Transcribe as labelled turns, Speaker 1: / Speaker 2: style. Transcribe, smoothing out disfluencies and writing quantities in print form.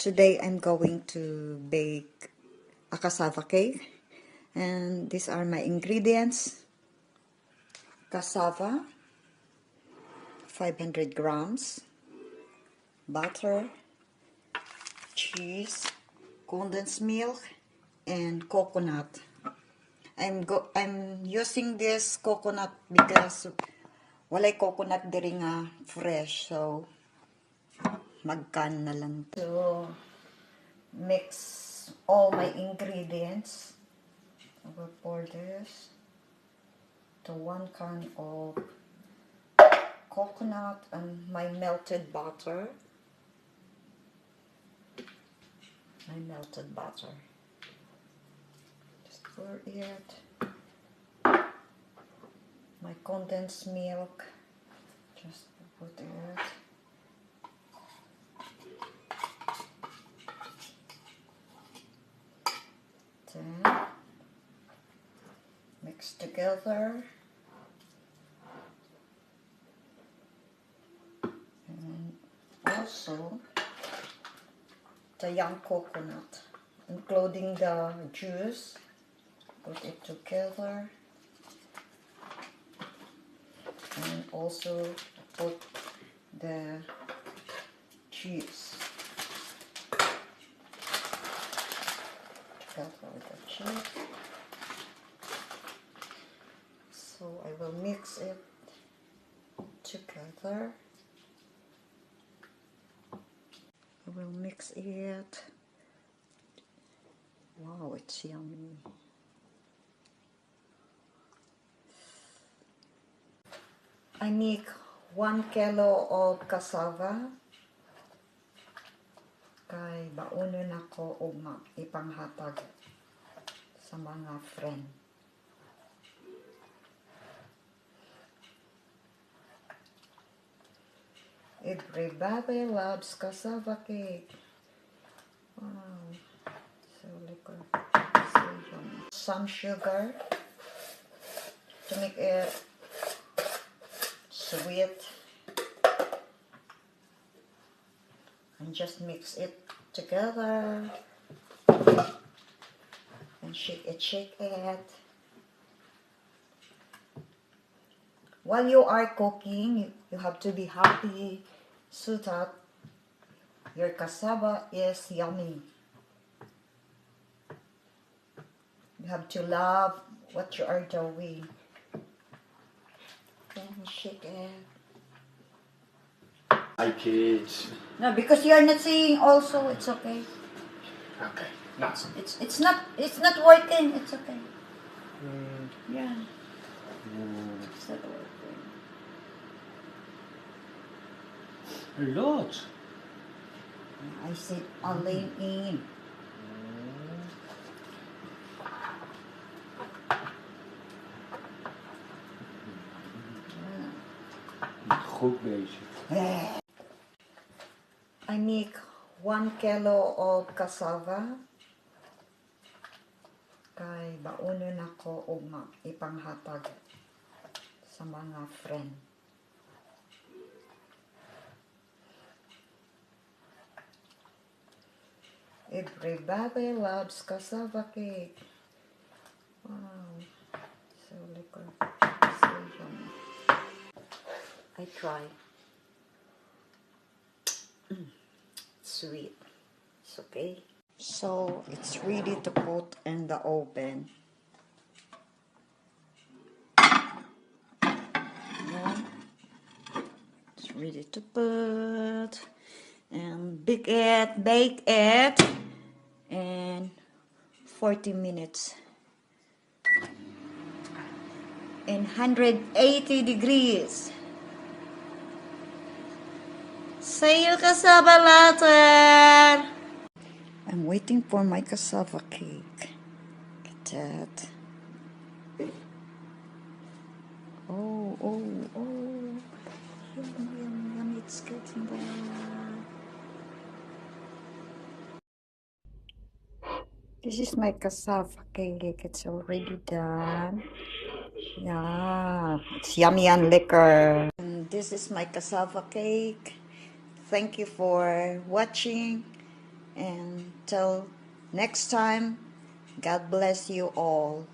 Speaker 1: Today I'm going to bake a cassava cake, and these are my ingredients. Cassava, 500 grams, butter, cheese, condensed milk, and coconut. I'm using this coconut because walay coconut diri nga fresh, so magkan na lang. So mix all my ingredients. I will pour this to 1 can of coconut and my melted butter. Just pour it. My condensed milk. Just put it. Then mix together. And also the young coconut, including the juice. Put it together. And also put the cheese together with the cheese. So I will mix it together. I will mix it. Wow, it's yummy. I make 1 kilo of cassava. Kay baunon ako og ipanghatag sa mga friend. Everybody loves cassava cake. Wow, so liquor. So yummy. Some sugar to make it sweet. And just mix it together. And shake it. While you are cooking, you have to be happy so that your cassava is yummy. You have to love what you are doing. Then shake it.
Speaker 2: Hi kids.
Speaker 1: No, because you are not saying also, it's okay.
Speaker 2: Okay, not so.
Speaker 1: It's not working. It's okay. Yeah. It's not working.
Speaker 2: A lot.
Speaker 1: I said I'll lean in.
Speaker 2: Goed bezig.
Speaker 1: I make 1 kilo of cassava. Kay baunon ako og ipanghatag sa mga friend. Everybody loves cassava cake. Wow, so liquor. So yummy. I try. Sweet. It's okay. So it's ready to put in the oven. Yeah. It's ready to put and bake it in 40 minutes in 180 degrees. See you cassava later. I'm waiting for my cassava cake. Look at that. Oh. Yum, it's getting there. This is my cassava cake. It's already done. Yeah, it's yummy and liquor. And this is my cassava cake. Thank you for watching. And till next time, God bless you all.